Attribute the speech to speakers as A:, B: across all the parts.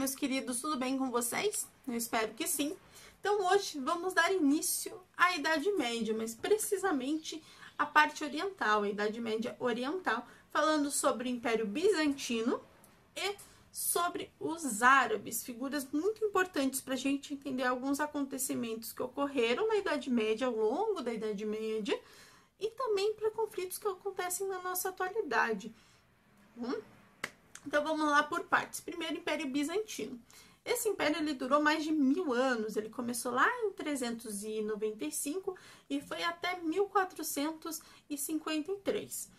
A: meus queridos, tudo bem com vocês? Eu espero que sim. Então, hoje vamos dar início à Idade Média, mas precisamente a parte oriental, a Idade Média oriental, falando sobre o Império Bizantino e sobre os árabes, figuras muito importantes para a gente entender alguns acontecimentos que ocorreram na Idade Média, ao longo da Idade Média, e também para conflitos que acontecem na nossa atualidade. Então vamos lá por partes. Primeiro, Império Bizantino. Esse império ele durou mais de 1000 anos. Ele começou lá em 395 e foi até 1453.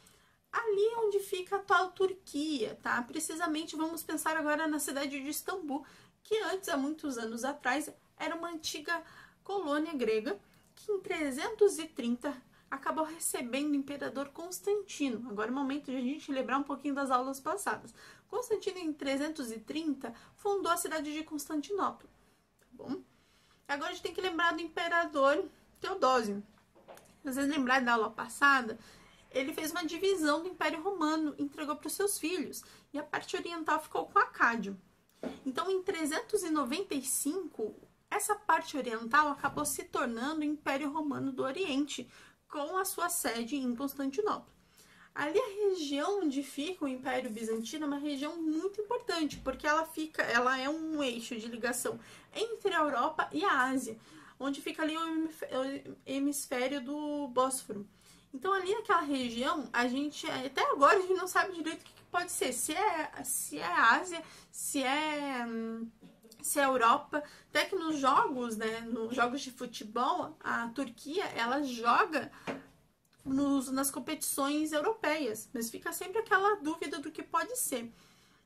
A: Ali onde fica a atual Turquia, tá? Precisamente vamos pensar agora na cidade de Istambul, que antes, há muitos anos atrás, era uma antiga colônia grega, que em 330 acabou recebendo o imperador Constantino. Agora é o momento de a gente lembrar um pouquinho das aulas passadas. Constantino, em 330, fundou a cidade de Constantinopla. Tá bom? Agora a gente tem que lembrar do imperador Teodósio. Se vocês lembrarem da aula passada, ele fez uma divisão do Império Romano e entregou para os seus filhos. E a parte oriental ficou com Acádio. Então, em 395, essa parte oriental acabou se tornando o Império Romano do Oriente, com a sua sede em Constantinopla. Ali a região onde fica o Império Bizantino é uma região muito importante, porque ela é um eixo de ligação entre a Europa e a Ásia, onde fica ali o hemisfério do Bósforo. Então ali naquela região, até agora a gente não sabe direito o que pode ser, se é Ásia, se é Europa. Até que nos jogos, né, nos jogos de futebol, a Turquia, ela joga nas competições europeias, mas fica sempre aquela dúvida do que pode ser.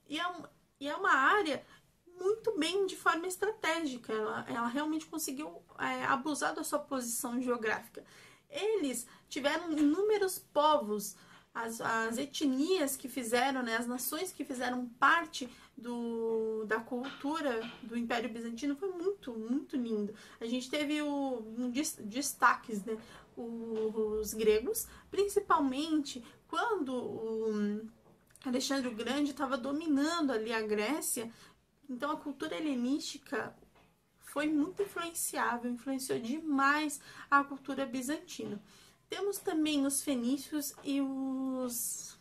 A: E é uma área muito bem de forma estratégica, ela realmente conseguiu abusar da sua posição geográfica. Eles tiveram inúmeros povos, as etnias que fizeram, né, as nações que fizeram parte da cultura do Império Bizantino. Foi muito, muito lindo. A gente teve destaques, né, os gregos, principalmente quando o Alexandre o Grande estava dominando ali a Grécia. Então a cultura helenística foi muito influenciável, influenciou demais a cultura bizantina. Temos também os fenícios e os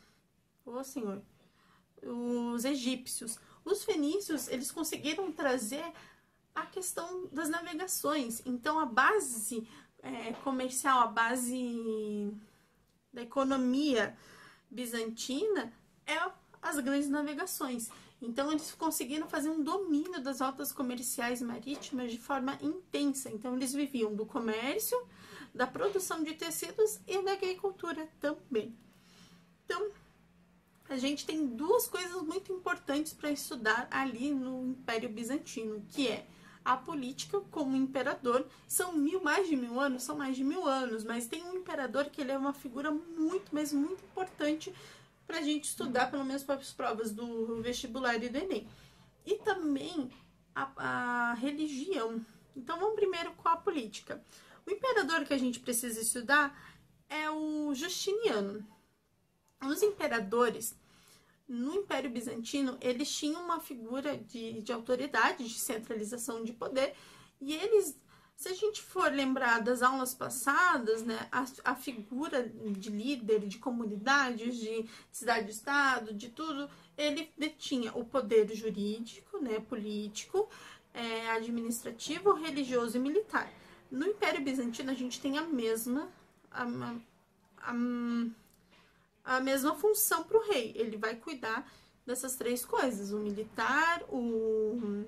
A: egípcios. Os fenícios, eles conseguiram trazer a questão das navegações. Então, a base comercial, a base da economia bizantina é as grandes navegações. Então, eles conseguiram fazer um domínio das rotas comerciais marítimas de forma intensa. Então, eles viviam do comércio, da produção de tecidos e da agricultura também. Então, a gente tem duas coisas muito importantes para estudar ali no Império Bizantino, que é a política como imperador. São mais de 1000 anos, mas tem um imperador que ele é uma figura muito, mas muito importante para a gente estudar, pelo menos para as provas do vestibular e do Enem. E também a religião. Então, vamos primeiro com a política. O imperador que a gente precisa estudar é o Justiniano. Os imperadores, no Império Bizantino, eles tinham uma figura de autoridade, de centralização de poder, e eles, se a gente for lembrar das aulas passadas, né, a figura de líder, de comunidades, de cidade-estado, de tudo, ele detinha o poder jurídico, né, político, administrativo, religioso e militar. No Império Bizantino, a gente tem a mesma função para o rei. Ele vai cuidar dessas três coisas: o militar, o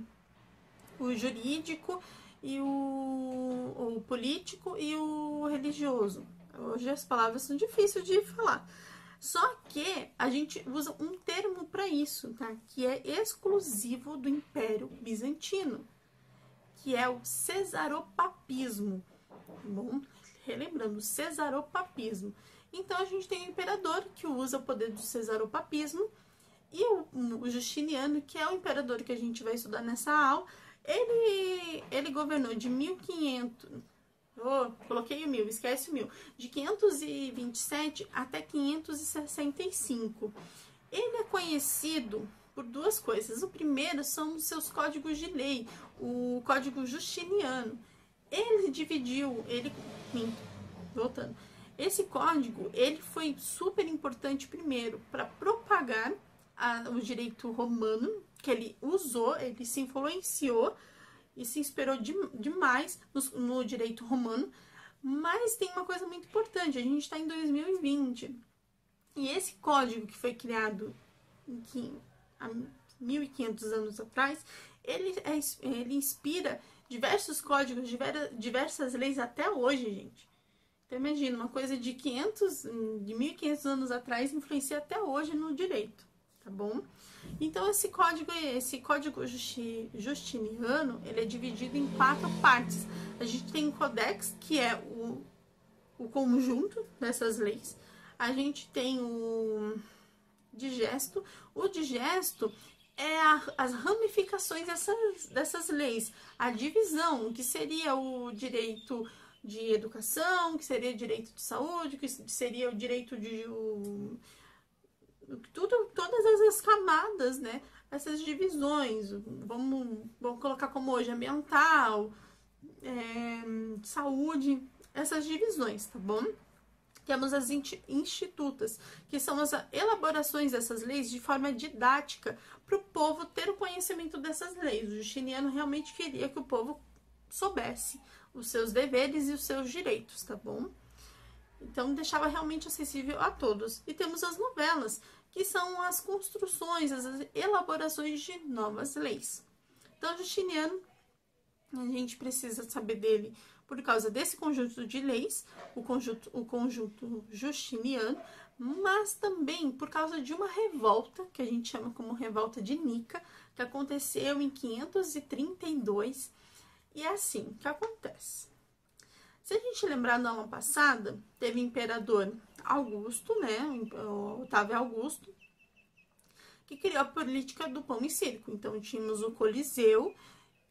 A: jurídico e o político e o religioso. Hoje as palavras são difíceis de falar. Só que a gente usa um termo para isso, tá? Que é exclusivo do Império Bizantino, que é o cesaropapismo. Bom, relembrando, cesaropapismo. Então, a gente tem o imperador, que usa o poder do cesaropapismo, e o Justiniano, que é o imperador que a gente vai estudar nessa aula. Ele governou de 1500... coloquei o 1000, esquece o 1000. De 527 até 565. Ele é conhecido por duas coisas. O primeiro são os seus códigos de lei, o Código Justiniano. Ele dividiu, voltando. Esse código, ele foi super importante primeiro para propagar o direito romano, que ele usou, ele se influenciou e se inspirou demais no direito romano. Mas tem uma coisa muito importante, a gente está em 2020 e esse código que foi criado há 1.500 anos atrás, ele inspira diversos códigos, diversas leis até hoje, gente. Então imagina, uma coisa de 1.500 anos atrás influencia até hoje no direito, tá bom? Então esse código justiniano, ele é dividido em 4 partes. A gente tem o Codex, que é o conjunto dessas leis. A gente tem o Digesto. O Digesto é as ramificações dessas leis. A divisão, que seria o direito de educação, que seria o direito de saúde, que seria o direito de... todas essas camadas, né? Essas divisões, vamos colocar como hoje, ambiental, saúde, essas divisões, tá bom? Temos as institutas, que são as elaborações dessas leis de forma didática, para o povo ter o conhecimento dessas leis. O Justiniano realmente queria que o povo soubesse os seus deveres e os seus direitos, tá bom? Então, deixava realmente acessível a todos. E temos as novelas, que são as construções, as elaborações de novas leis. Então, Justiniano, a gente precisa saber dele por causa desse conjunto de leis, o conjunto justiniano, mas também por causa de uma revolta, que a gente chama como revolta de Nica, que aconteceu em 532. E é assim que acontece. Se a gente lembrar na aula passada, teve o imperador Augusto, né, Otávio Augusto, que criou a política do pão e circo. Então, tínhamos o Coliseu,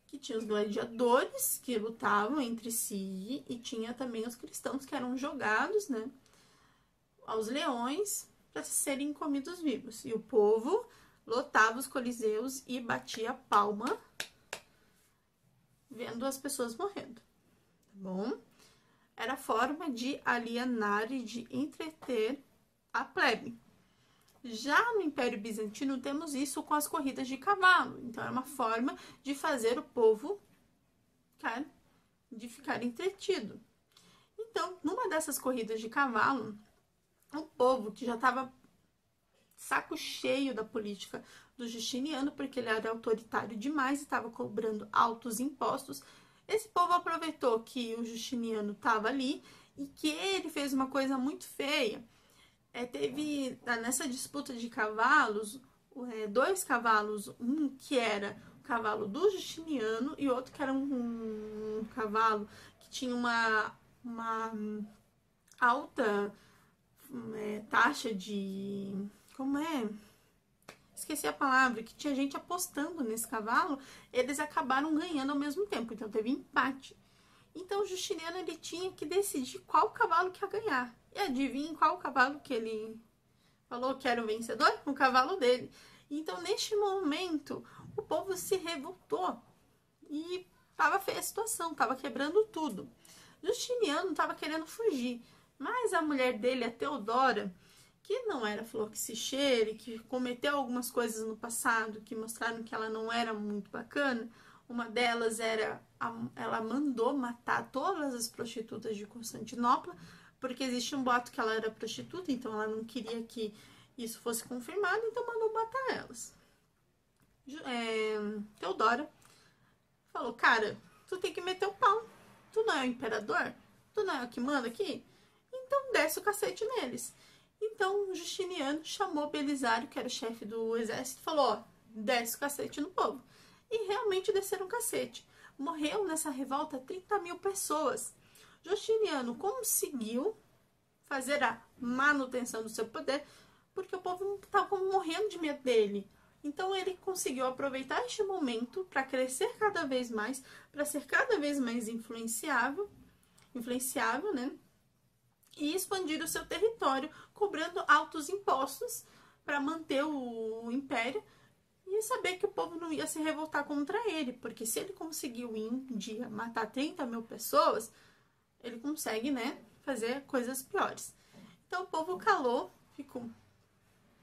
A: que tinha os gladiadores que lutavam entre si, e tinha também os cristãos que eram jogados, né, aos leões para serem comidos vivos. E o povo lotava os coliseus e batia palma vendo as pessoas morrendo, tá bom? Era forma de alienar e de entreter a plebe. Já no Império Bizantino temos isso com as corridas de cavalo. Então, é uma forma de fazer o povo ficar entretido. Então, numa dessas corridas de cavalo, o povo que já estava saco cheio da política do Justiniano, porque ele era autoritário demais e estava cobrando altos impostos, esse povo aproveitou que o Justiniano estava ali e que ele fez uma coisa muito feia. Teve, nessa disputa de cavalos, 2 cavalos, um que era o cavalo do Justiniano e outro que era um cavalo que tinha uma alta taxa de... como é? Esqueci a palavra, que tinha gente apostando nesse cavalo, eles acabaram ganhando ao mesmo tempo, então teve empate. Então o Justiniano, ele tinha que decidir qual cavalo que ia ganhar. E adivinha qual cavalo que ele falou que era o vencedor? O cavalo dele. Então, neste momento, o povo se revoltou e estava feia a situação, estava quebrando tudo. Justiniano estava querendo fugir, mas a mulher dele, a Teodora, que não era flor que se cheire, que cometeu algumas coisas no passado que mostraram que ela não era muito bacana. Uma delas era, ela mandou matar todas as prostitutas de Constantinopla, porque existe um boato que ela era prostituta, então ela não queria que isso fosse confirmado, então mandou matar elas. Teodora falou, cara, tu tem que meter o pau, tu não é o imperador? Tu não é o que manda aqui? Então desce o cacete neles. Então, Justiniano chamou Belisário, que era o chefe do exército, e falou, ó, desce o cacete no povo. E realmente desceram o cacete. Morreu nessa revolta 30.000 pessoas. Justiniano conseguiu fazer a manutenção do seu poder, porque o povo estava morrendo de medo dele. Então, ele conseguiu aproveitar este momento para crescer cada vez mais, para ser cada vez mais influenciável, né? E expandir o seu território, cobrando altos impostos para manter o império e saber que o povo não ia se revoltar contra ele, porque se ele conseguiu em um dia matar 30 mil pessoas, ele consegue, né, fazer coisas piores. Então o povo calou,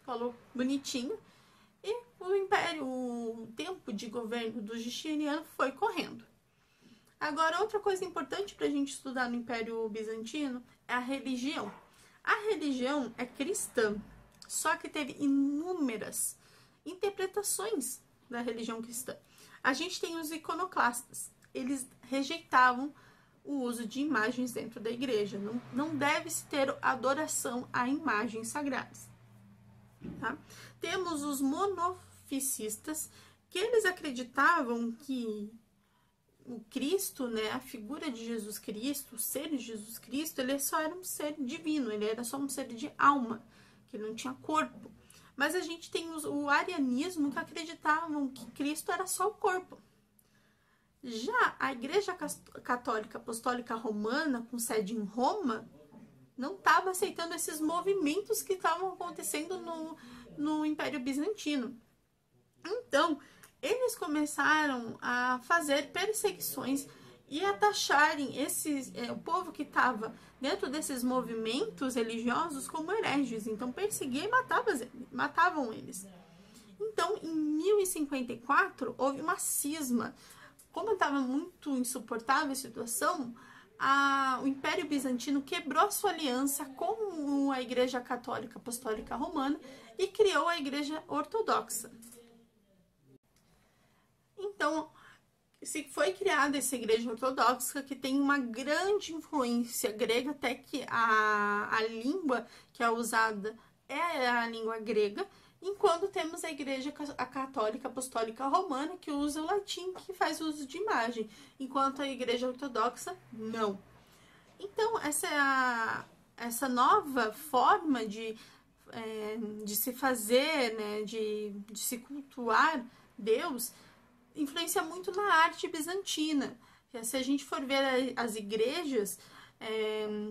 A: falou bonitinho, e o tempo de governo do Justiniano foi correndo. Agora, outra coisa importante para a gente estudar no Império Bizantino é a religião. A religião é cristã, só que teve inúmeras interpretações da religião cristã. A gente tem os iconoclastas. Eles rejeitavam o uso de imagens dentro da igreja. Não deve-se ter adoração a imagens sagradas. Tá? Temos os monofisistas, que eles acreditavam que o Cristo, né, a figura de Jesus Cristo, o ser de Jesus Cristo, ele só era um ser divino, ele era só um ser de alma, que não tinha corpo. Mas a gente tem o arianismo, que acreditavam que Cristo era só o corpo. Já a Igreja Católica Apostólica Romana, com sede em Roma, não estava aceitando esses movimentos que estavam acontecendo no Império Bizantino. Então, eles começaram a fazer perseguições e a taxarem o povo que estava dentro desses movimentos religiosos como hereges. Então, perseguiam e matavam eles. Então, em 1054, houve uma cisma. Como estava muito insuportável a situação, o Império Bizantino quebrou sua aliança com a Igreja Católica Apostólica Romana e criou a Igreja Ortodoxa. Então, se foi criada essa igreja ortodoxa, que tem uma grande influência grega, até que a língua que é usada é a língua grega, enquanto temos a igreja católica apostólica romana, que usa o latim, que faz uso de imagem, enquanto a igreja ortodoxa não. Então, essa nova forma de se fazer, né, de se cultuar Deus, influencia muito na arte bizantina. Se a gente for ver as igrejas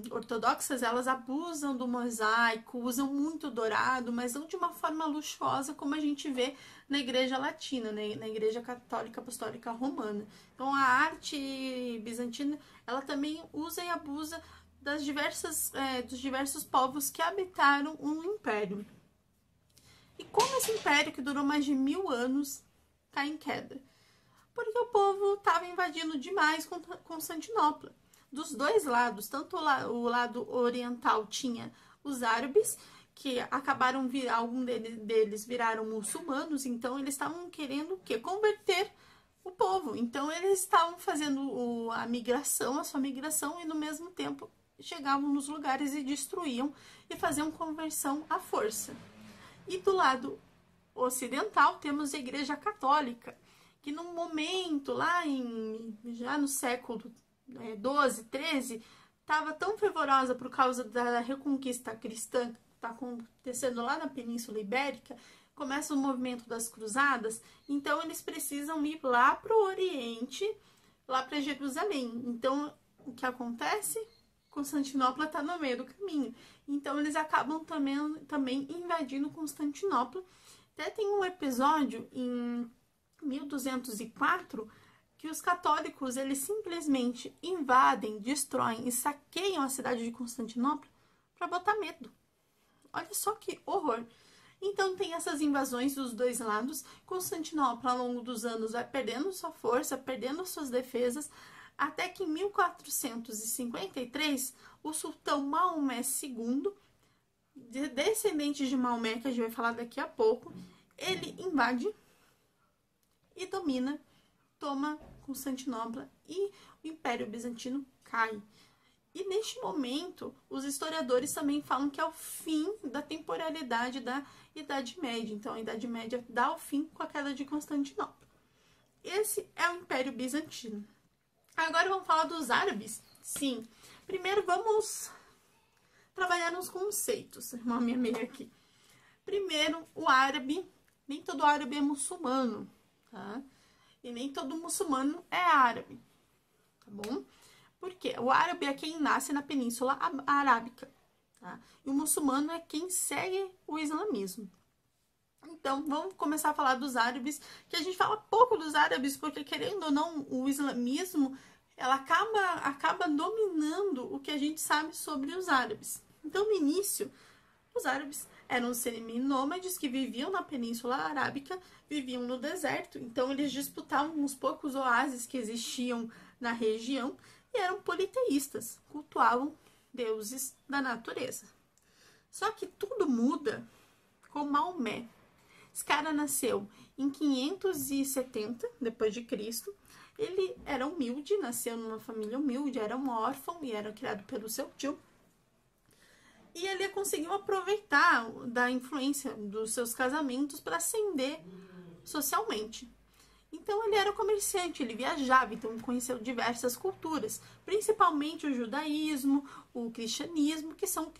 A: ortodoxas, elas abusam do mosaico, usam muito dourado, mas não de uma forma luxuosa como a gente vê na igreja latina, né? Na igreja católica apostólica romana. Então a arte bizantina, ela também usa e abusa dos diversos povos que habitaram um império. E como esse império, que durou mais de 1000 anos, está em queda? Porque o povo estava invadindo demais Constantinopla. Dos dois lados, tanto o lado oriental tinha os árabes, que acabaram alguns deles viraram muçulmanos, então eles estavam querendo o quê? Converter o povo. Então eles estavam fazendo a sua migração, e no mesmo tempo chegavam nos lugares e destruíam e faziam conversão à força. E do lado ocidental temos a Igreja Católica, que num momento lá já no século 12, 13, estava tão fervorosa por causa da reconquista cristã que está acontecendo lá na Península Ibérica, começa o movimento das cruzadas, então eles precisam ir lá para o Oriente, lá para Jerusalém. Então, o que acontece? Constantinopla está no meio do caminho. Então, eles acabam também invadindo Constantinopla. Até tem um episódio em 1204 que os católicos, eles simplesmente invadem, destroem e saqueiam a cidade de Constantinopla para botar medo. Olha só que horror! Então tem essas invasões dos dois lados. Constantinopla, ao longo dos anos, vai perdendo sua força, perdendo suas defesas, até que em 1453, o sultão Maomé II, descendente de Maomé, que a gente vai falar daqui a pouco, ele invade e toma Constantinopla, e o Império Bizantino cai. E neste momento, os historiadores também falam que é o fim da temporalidade da Idade Média. Então, a Idade Média dá o fim com a queda de Constantinopla. Esse é o Império Bizantino. Agora vamos falar dos árabes? Sim. Primeiro vamos trabalhar nos conceitos. Uma minha aqui. Primeiro, o árabe. Nem todo árabe é muçulmano, tá? E nem todo muçulmano é árabe, tá bom? Porque o árabe é quem nasce na Península Arábica, tá? E o muçulmano é quem segue o islamismo. Então, vamos começar a falar dos árabes, que a gente fala pouco dos árabes, porque, querendo ou não, o islamismo, ela acaba dominando o que a gente sabe sobre os árabes. Então, no início, os árabes eram semi-nômades que viviam na Península Arábica, viviam no deserto, então eles disputavam os poucos oásis que existiam na região e eram politeístas, cultuavam deuses da natureza. Só que tudo muda com Maomé. Esse cara nasceu em 570 depois de Cristo. Ele era humilde, nasceu numa família humilde, era um órfão e era criado pelo seu tio. E ele conseguiu aproveitar da influência dos seus casamentos para ascender socialmente. Então ele era comerciante, ele viajava, então conheceu diversas culturas, principalmente o judaísmo, o cristianismo, que são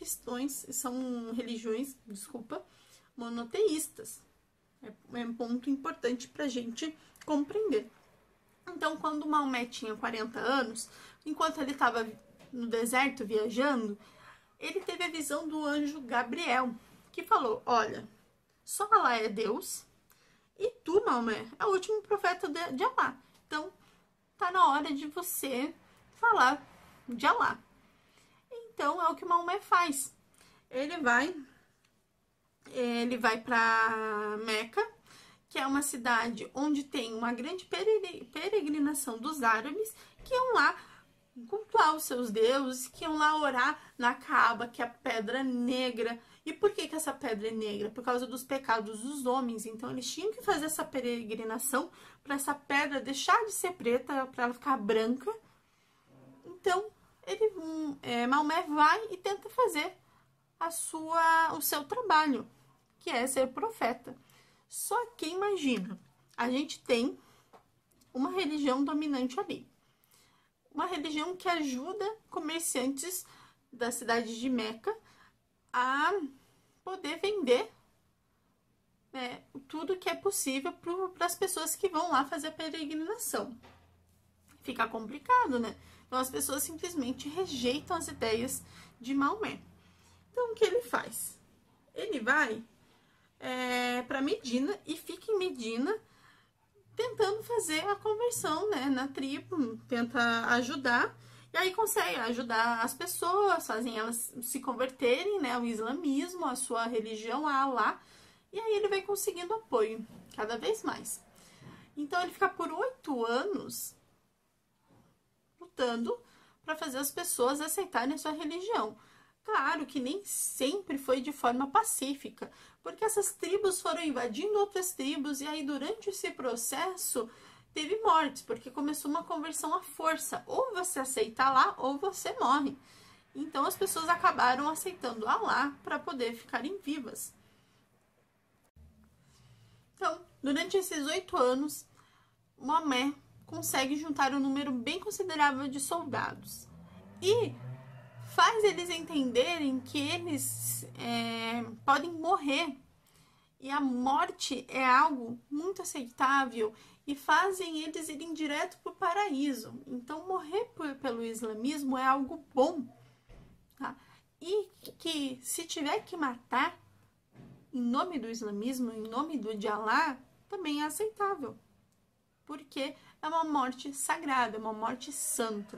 A: religiões, monoteístas. É um ponto importante para a gente compreender. Então, quando Maomé tinha 40 anos, enquanto ele estava no deserto viajando, ele teve a visão do anjo Gabriel, que falou: olha, só Allah é Deus e tu, Maomé, é o último profeta de Allah. Então, tá na hora de você falar de Allah. Então, é o que Maomé faz. Ele vai para Meca, que é uma cidade onde tem uma grande peregrinação dos árabes, que iam lá cultuar os seus deuses, que iam lá orar na Kaaba, que é a pedra negra. E por que essa pedra é negra? Por causa dos pecados dos homens. Então, eles tinham que fazer essa peregrinação para essa pedra deixar de ser preta, para ela ficar branca. Então, Maomé vai e tenta fazer o seu trabalho, que é ser profeta. Só que imagina, a gente tem uma religião dominante ali. Uma religião que ajuda comerciantes da cidade de Meca a poder vender tudo que é possível para as pessoas que vão lá fazer a peregrinação. Fica complicado, né? Então as pessoas simplesmente rejeitam as ideias de Maomé. Então o que ele faz? Ele vai para Medina e fica em Medina tentando fazer a conversão, né, na tribo, tenta ajudar, e aí consegue ajudar as pessoas, fazem elas se converterem, né, ao islamismo, à sua religião, a Allah, e aí ele vai conseguindo apoio, cada vez mais. Então ele fica por 8 anos lutando para fazer as pessoas aceitarem a sua religião. Claro que nem sempre foi de forma pacífica, porque essas tribos foram invadindo outras tribos e aí durante esse processo teve mortes, porque começou uma conversão à força. Ou você aceita Allah ou você morre. Então as pessoas acabaram aceitando Allah para poder ficarem vivas. Então, durante esses 8 anos, Maomé consegue juntar um número bem considerável de soldados. E faz eles entenderem que eles podem morrer. E a morte é algo muito aceitável e fazem eles irem direto para o paraíso. Então, morrer pelo islamismo é algo bom. Tá? E que se tiver que matar em nome do islamismo, em nome de Allah, também é aceitável. Porque é uma morte sagrada, é uma morte santa.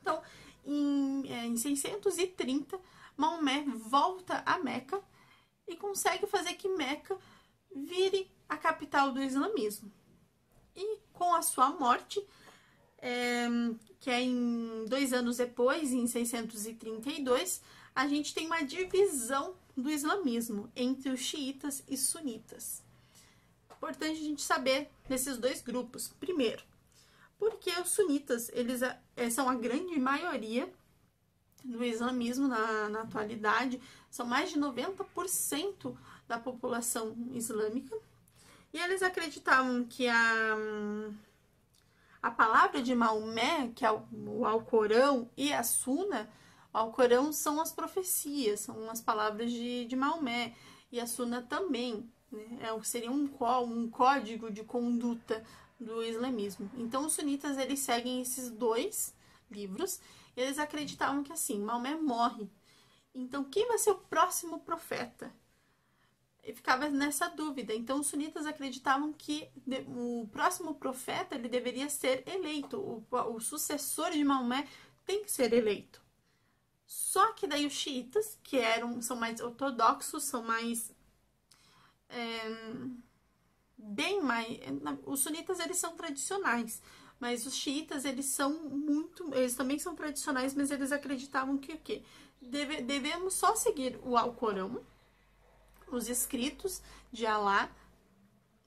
A: Então, em 630, Maomé volta a Meca e consegue fazer que Meca vire a capital do islamismo. E com a sua morte, que é em 2 anos depois, em 632, a gente tem uma divisão do islamismo entre os xiitas e sunitas. Importante a gente saber desses dois grupos. Primeiro, porque os sunitas, eles são a grande maioria do islamismo na atualidade, são mais de 90% da população islâmica, e eles acreditavam que a palavra de Maomé, que é o Alcorão, e a Suna, o Alcorão são as profecias, são as palavras de Maomé, e a Suna também, né? Seria um código de conduta do islamismo. Então, os sunitas, eles seguem esses 2 livros, e eles acreditavam que assim, Maomé morre. Então, quem vai ser o próximo profeta? ficava nessa dúvida. Então, os sunitas acreditavam que o próximo profeta ele deveria ser eleito, o sucessor de Maomé tem que ser eleito. Só que daí os xiitas, que são mais ortodoxos, são mais bem mais... Os sunitas, eles são tradicionais, mas os xiitas, eles também são tradicionais, mas eles acreditavam que o quê? Devemos só seguir o Alcorão, os escritos de Alá,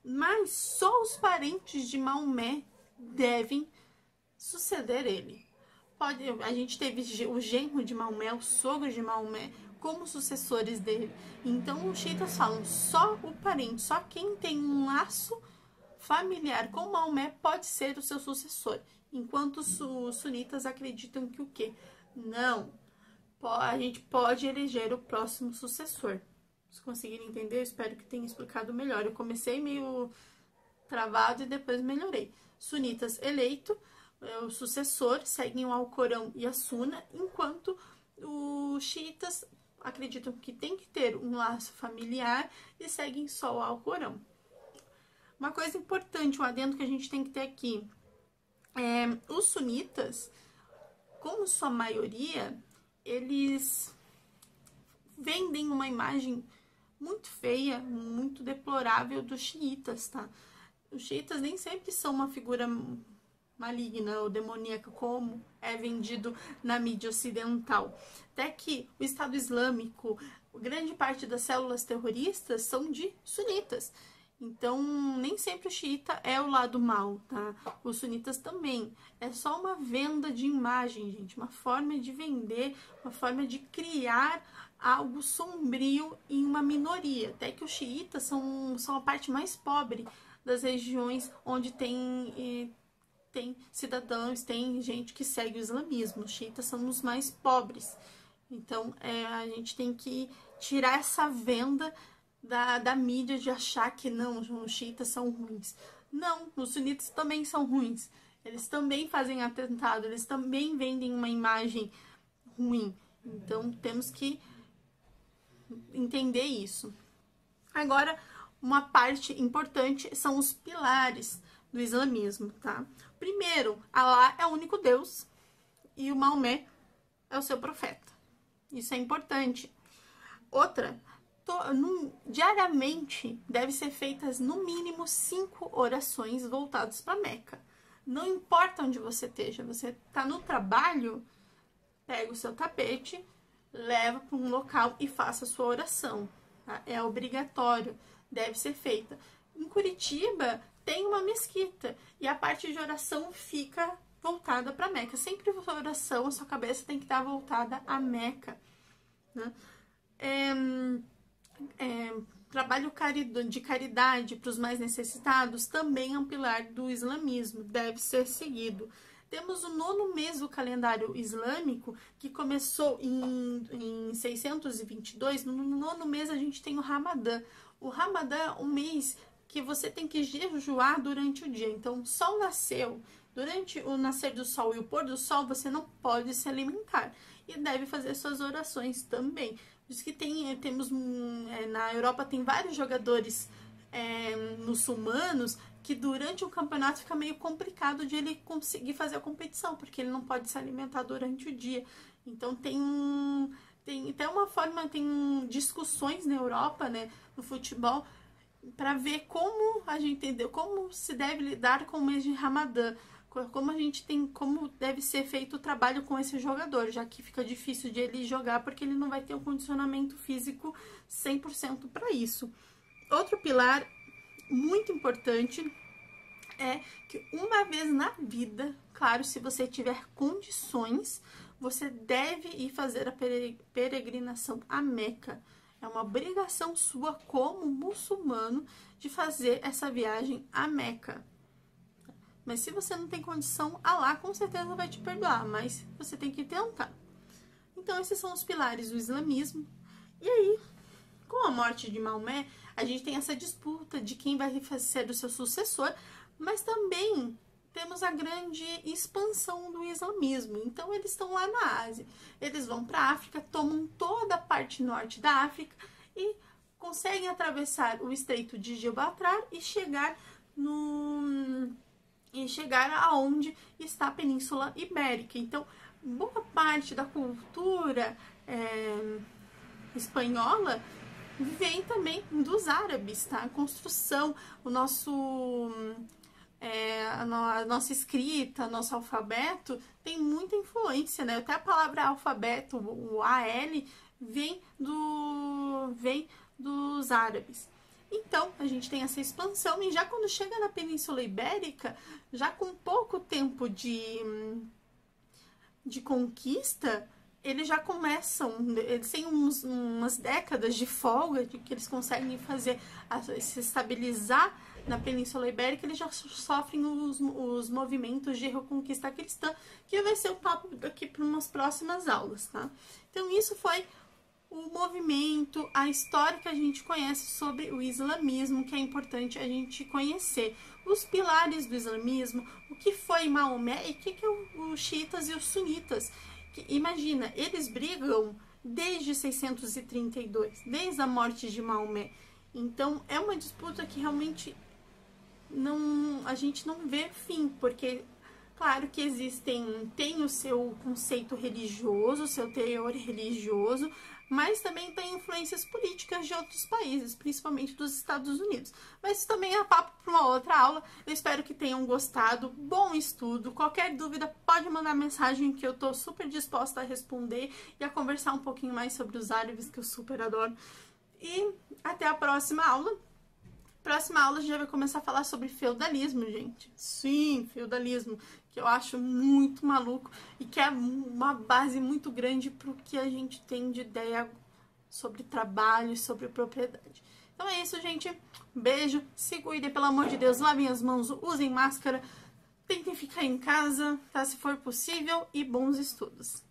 A: mas só os parentes de Maomé devem suceder ele. A gente teve o genro de Maomé, o sogro de Maomé, como sucessores dele. Então, os xiitas falam, só o parente, só quem tem um laço familiar com Maomé pode ser o seu sucessor. Enquanto os sunitas acreditam que o quê? Não, a gente pode eleger o próximo sucessor. Se conseguirem entender, eu espero que tenha explicado melhor. Eu comecei meio travado e depois melhorei. Sunitas eleito, o sucessor, seguem o Alcorão e a Suna, enquanto os xiitas acreditam que tem que ter um laço familiar e seguem só o Alcorão. Uma coisa importante, um adendo que a gente tem que ter aqui, os sunitas, como sua maioria, eles vendem uma imagem muito feia, muito deplorável dos xiitas, tá? Os xiitas nem sempre são uma figura maligna ou demoníaca, como é vendido na mídia ocidental. Até que o Estado Islâmico, grande parte das células terroristas são de sunitas. Então, nem sempre o xiita é o lado mal, tá? Os sunitas também. É só uma venda de imagem, gente. Uma forma de vender, uma forma de criar algo sombrio em uma minoria. Até que os xiitas são a parte mais pobre das regiões onde tem cidadãos, tem gente que segue o islamismo. Os xiitas são os mais pobres. Então, a gente tem que tirar essa venda da mídia de achar que não, os xiitas são ruins. Não, os sunitas também são ruins. Eles também fazem atentado, eles também vendem uma imagem ruim. Então, temos que entender isso. Agora, uma parte importante são os pilares do islamismo, tá? Primeiro, Alá é o único Deus e o Maomé é o seu profeta. Isso é importante. Outra, diariamente deve ser feitas no mínimo 5 orações voltadas para Meca. Não importa onde você esteja, você está no trabalho, pega o seu tapete, leva para um local e faça a sua oração. Tá? É obrigatório, deve ser feita. Em Curitiba tem uma mesquita e a parte de oração fica voltada para Meca. Sempre a oração, a sua cabeça tem que estar voltada a Meca. Né? Trabalho de caridade para os mais necessitados também é um pilar do islamismo, deve ser seguido. Temos o 9º mês do calendário islâmico, que começou em 622. No 9º mês a gente tem o Ramadã. O Ramadã é um mês que você tem que jejuar durante o dia. Então, o sol nasceu. Durante o nascer do sol e o pôr do sol, você não pode se alimentar. E deve fazer suas orações também. Por isso que temos na Europa tem vários jogadores muçulmanos que durante o campeonato fica meio complicado de ele conseguir fazer a competição, porque ele não pode se alimentar durante o dia. Então tem até uma forma, tem discussões na Europa, né, no futebol, para ver como a gente entendeu, como se deve lidar com o mês de Ramadã, como deve ser feito o trabalho com esse jogador, já que fica difícil de ele jogar porque ele não vai ter um condicionamento físico 100% para isso. Outro pilar muito importante é que uma vez na vida, claro, se você tiver condições, você deve ir fazer a peregrinação a Meca. É uma obrigação sua como muçulmano de fazer essa viagem a Meca. Mas se você não tem condição, Alá com certeza vai te perdoar, mas você tem que tentar. Então, esses são os pilares do islamismo. E aí, com a morte de Maomé, a gente tem essa disputa de quem vai ser o seu sucessor, mas também temos a grande expansão do islamismo. Então, eles estão lá na Ásia. Eles vão para a África, tomam toda a parte norte da África e conseguem atravessar o Estreito de Gibraltar e chegar aonde está a Península Ibérica. Então, boa parte da cultura espanhola vem também dos árabes, tá? A construção, a nossa escrita, nosso alfabeto tem muita influência, né? Até a palavra alfabeto, o AL, vem dos árabes. Então, a gente tem essa expansão e já quando chega na Península Ibérica, já com pouco tempo de conquista, eles já começam, eles têm umas décadas de folga, de que eles conseguem se estabilizar na Península Ibérica, eles já sofrem os movimentos de reconquista cristã, que vai ser o papo daqui para umas próximas aulas, tá? Então, isso foi o movimento, a história que a gente conhece sobre o islamismo, que é importante a gente conhecer. Os pilares do islamismo, o que foi Maomé e o que é os xiitas e os sunitas. Imagina, eles brigam desde 632, desde a morte de Maomé. Então, é uma disputa que realmente a gente não vê fim, porque, claro que tem o seu conceito religioso, o seu teor religioso, mas também tem influências políticas de outros países, principalmente dos Estados Unidos. Mas isso também é papo para uma outra aula. Eu espero que tenham gostado. Bom estudo. Qualquer dúvida, pode mandar mensagem que eu tô super disposta a responder e a conversar um pouquinho mais sobre os árabes, que eu super adoro. E até a próxima aula. Próxima aula a gente já vai começar a falar sobre feudalismo, gente. Sim, feudalismo, que eu acho muito maluco e que é uma base muito grande para o que a gente tem de ideia sobre trabalho e sobre propriedade. Então é isso, gente. Beijo, se cuidem, pelo amor de Deus, lavem as mãos, usem máscara, tentem ficar em casa, tá? Se for possível, e bons estudos.